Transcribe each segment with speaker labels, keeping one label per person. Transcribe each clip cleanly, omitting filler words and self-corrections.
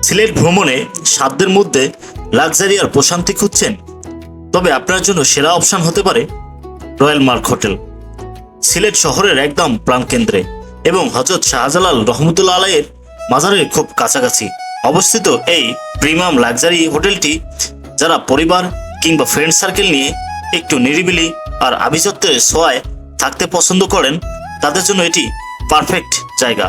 Speaker 1: সিলেট ভ্রমণে সাধ্যের মধ্যে লাক্সারি আর প্রশান্তি খুঁজছেন? তবে আপনার জন্য সেরা অপশন হতে পারে রয়্যাল মার্ক হোটেল। সিলেট শহরের একদম প্রাণকেন্দ্রে এবং হযরত শাহজালাল রহমতুল্লাহ আলাইয়ের মাজারের খুব কাছাকাছি অবস্থিত এই প্রিমিয়াম লাক্সারি হোটেলটি যারা পরিবার কিংবা ফ্রেন্ড সার্কেল নিয়ে একটু নিরিবিলি আর আভিজাত্যের ছোঁয়ায় থাকতে পছন্দ করেন, তাদের জন্য এটি পারফেক্ট জায়গা।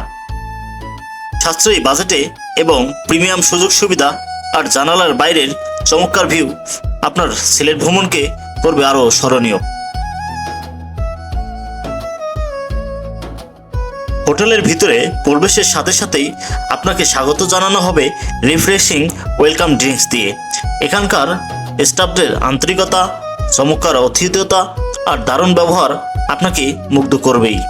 Speaker 1: সাশ্রয়ী বাজেটে এবং প্রিমিয়াম সুযোগ সুবিধা আর জানালার বাইরের চমৎকার ভিউ আপনার সিলেট ভ্রমণকে করবে আরো স্মরণীয়। হোটেলের ভিতরে প্রবেশের সাথে সাথেই আপনাকে স্বাগত জানানো হবে রিফ্রেশিং ওয়েলকাম ড্রিঙ্কস দিয়ে। এখানকার স্টাফদের আন্তরিকতা, চমৎকার আতিথেয়তা আর দারুণ ব্যবহার আপনাকে মুগ্ধ করবেই।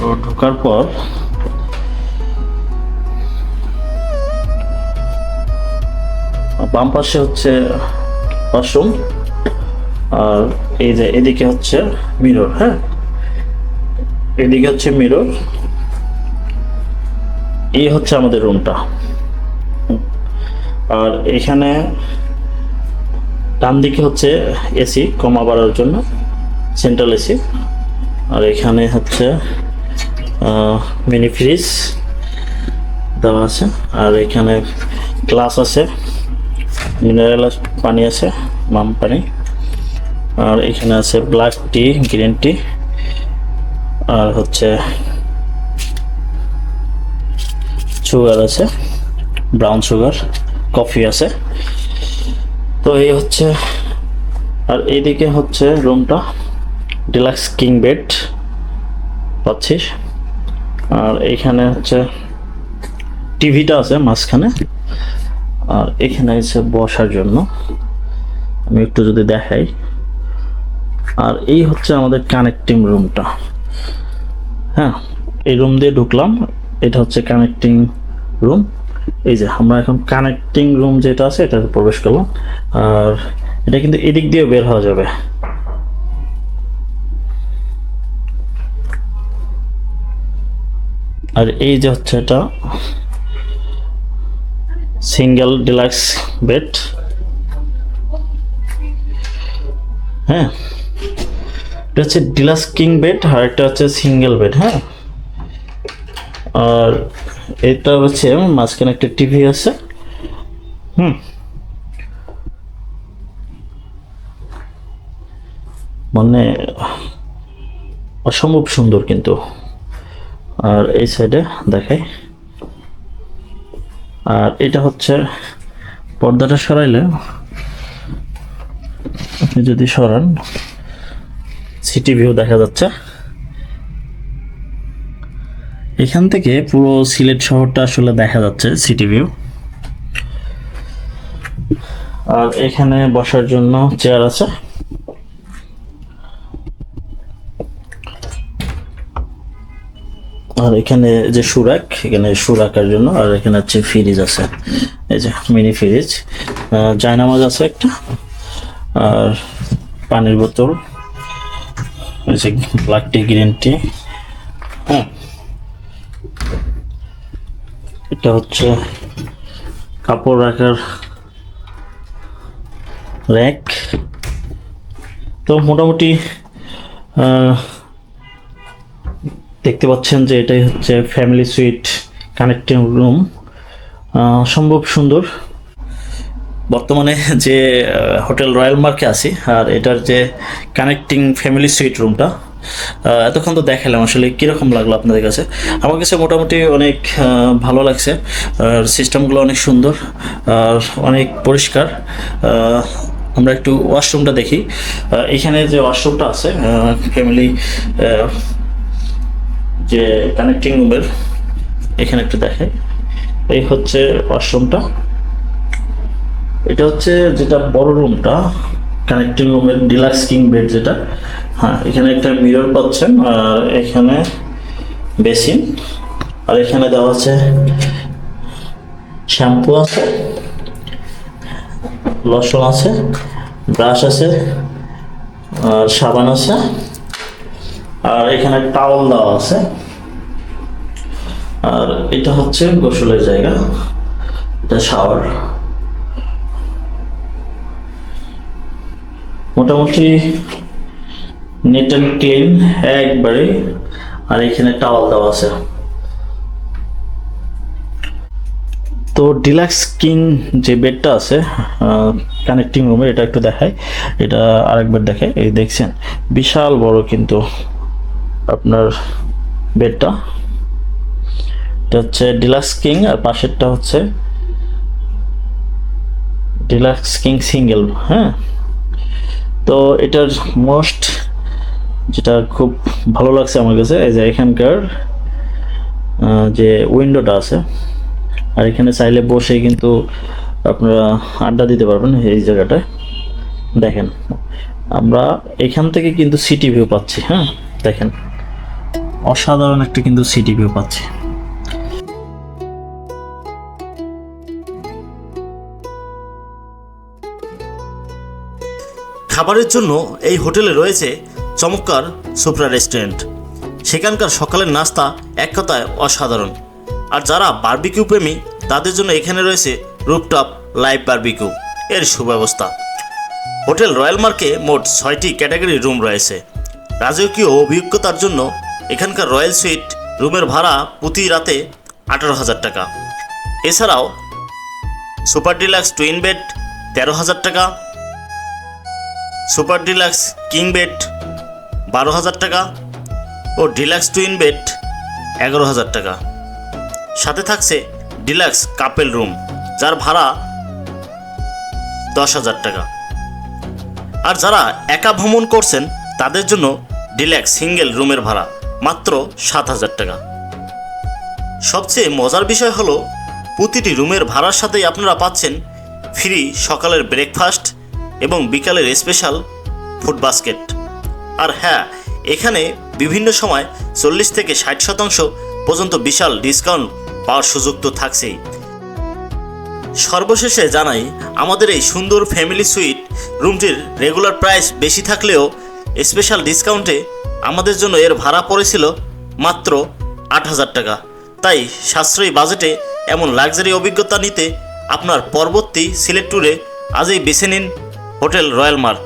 Speaker 1: তো ঢোকার পর বাম পাশে হচ্ছে ওয়াশরুম, আর এই যে এদিকে হচ্ছে মিরর। হ্যাঁ, এদিকে হচ্ছে মিরর। এই হচ্ছে আমাদের রুমটা। আর এখানে ডান দিকে হচ্ছে এসি কমা বাড়ার জন্য, সেন্ট্রাল এসি। আর এখানে হচ্ছে মিনি ফ্রিজ দেওয়া আছে। আর এখানে গ্লাস আছে, মিনারেল পানি আছে, মাম পানি। আর এখানে আছে ব্ল্যাক টি, গ্রিন টি, আর হচ্ছে সুগার আছে, ব্রাউন সুগার, কফি আছে। তো এই হচ্ছে। আর এইদিকে হচ্ছে রুমটা, ডিলাক্স কিং বেড পাচ্ছিস। আর এইখানে হচ্ছে টিভিটা আছে মাঝখানে। আর এখানে আছে বসার জন্য, আমি একটু যদি দেখাই। আর এই হচ্ছে আমাদের কানেক্টিং রুমটা। হ্যাঁ, এই রুম দিয়ে ঢুকলাম, এটা হচ্ছে কানেক্টিং রুম। এই যে আমরা এখন কানেক্টিং রুম যেটা আছে এটাতে প্রবেশ করলাম। আর এটা কিন্তু এদিক দিয়ে বের হওয়া যাবে। আর এই যে হচ্ছে এটা সিঙ্গেল ডিলাক্স বেড। হ্যাঁ, এটা হচ্ছে ডিলাক্স কিং বেড, আর এটা হচ্ছে সিঙ্গেল বেড। হ্যাঁ, আর এটা হচ্ছে মাঝখানে একটা টিভি আছে। মানে অসম্ভব সুন্দর কিন্তু। আর এই সাইডে দেখাই। আর এটা হচ্ছে পর্দাটা সরাইলে, আপনি যদি সরান, সিটি ভিউ দেখা যাচ্ছে। এখান থেকে পুরো সিলেট শহরটা আসলে দেখা যাচ্ছে, সিটি ভিউ। আর এখানে বসার জন্য চেয়ার আছে। আর এখানে যে সুরাক, এখানে সুরাকার জন্য। আর এখানে হচ্ছে ফ্রিজ আছে, এই যে মিনি ফ্রিজ। জায়নামাজ আছে একটা, আর পানির বোতল, এই যে ব্ল্যাক টি, গ্রিন টি। হ্যাঁ, এটা হচ্ছে কাপড় রাখার র্যাক। তো মোটামুটি দেখতে পাচ্ছেন যে এটাই হচ্ছে ফ্যামিলি সুইট কানেক্টিং রুম। অসম্ভব সুন্দর। বর্তমানে যে হোটেল রয়্যাল মার্কে আছি, আর এটার যে কানেক্টিং ফ্যামিলি সুইট রুমটা এতক্ষণ তো দেখালাম, আসলে কীরকম লাগলো আপনাদের কাছে? আমার কাছে মোটামুটি অনেক ভালো লাগছে। আর সিস্টেমগুলো অনেক সুন্দর আর অনেক পরিষ্কার। আমরা একটু ওয়াশরুমটা দেখি। এখানে যে ওয়াশরুমটা আছে ফ্যামিলি যে কানেক্টিং রুমের, এখানে একটু দেখাই। এই হচ্ছে ওয়াশরুমটা। এটা হচ্ছে যেটা বড় রুমটা, কানেক্টিং রুমের ডিলাক্স কিং বেড যেটা, হ্যাঁ এখানে একটা মিরর পাচ্ছেন, আর এখানে বেসিন, আর এখানে দেওয়া আছে শ্যাম্পু আছে, লোশন আছে, ব্রাশ আছে, আর সাবান আছে, আর এখানে টাওয়াল দেওয়া আছে। আর এটা হচ্ছে গোসলের জায়গা, এটা শাওয়ার। মোটামুটি নেট অ্যান্ড ক্লিন একবারে। আর এখানে টাওয়াল দেওয়া আছে। তো ডিলাক্স কিং যে বেডটা আছে কানেক্টিং রুমের, এটা একটু দেখাই, এটা আরেকবার দেখাই। এই দেখছেন বিশাল বড় কিন্তু আপনার বেডটা, এটা হচ্ছে ডিলাক্স কিং, আর পাশেরটা হচ্ছে ডিলাক্স কিং সিঙ্গেল। হ্যাঁ, তো এটার মোস্ট যেটা খুব ভালো লাগছে আমার কাছে, এই যে এখানকার যে উইন্ডোটা আছে, আর এখানে চাইলে বসে কিন্তু আপনারা আড্ডা দিতে পারবেন। এই জায়গাটায় দেখেন আমরা এখান থেকে কিন্তু সিটি ভিউ পাচ্ছি। হ্যাঁ দেখেন, অসাধারণ একটা কিন্তু সিটি ভিউ পাচ্ছি।
Speaker 2: খাবারের জন্য এই হোটেলে রয়েছে চমৎকার সুপ্রা রেস্টুরেন্ট। সেখানকার সকালের নাস্তা এক কথায় অসাধারণ। আর যারা বারবিকিউ প্রেমী তাদের জন্য এখানে রয়েছে রুফটপ লাইভ বারবিকিউ এর সুব্যবস্থা। হোটেল রয়্যাল মার্কে মোট 6টি ক্যাটাগরি রুম রয়েছে। রাজকীয় অভিজ্ঞতার জন্য এখানকার রয়্যাল সুইট রুমের ভাড়া প্রতি রাতে 18,000 টাকা। এছাড়াও সুপার ডিলাক্স টুইন বেড 13,000 টাকা, সুপার ডিলাক্স কিং বেড 12,000 টাকা ও ডিলাক্স টুইন বেড 11,000 টাকা। সাথে থাকছে ডিলাক্স কাপেল রুম, যার ভাড়া 10,000 টাকা। আর যারা একা ভ্রমণ করছেন তাদের জন্য ডিলাক্স সিঙ্গেল রুমের ভাড়া মাত্র 7,000 টাকা। সবচেয়ে মজার বিষয় হলো প্রতিটি রুমের ভাড়ার সাথেই আপনারা পাচ্ছেন ফ্রি সকালের ব্রেকফাস্ট এবং বিকালের স্পেশাল ফুড বাস্কেট। আর হ্যাঁ, এখানে বিভিন্ন সময় 40 থেকে 60% পর্যন্ত বিশাল ডিসকাউন্ট পাওয়ার সুযোগ তো থাকছেই। সর্বশেষে জানাই, আমাদের এই সুন্দর ফ্যামিলি সুইট রুমটির রেগুলার প্রাইস বেশি থাকলেও স্পেশাল ডিসকাউন্টে আমাদের জন্য এর ভাড়া পড়েছিল মাত্র 8,000 টাকা। তাই সাশ্রয়ী বাজেটে এমন লাক্সারি অভিজ্ঞতা নিতে আপনার পরবর্তী সিলেট ট্যুরে আজই বেছে নিন হোটেল রয়্যাল মার্ক।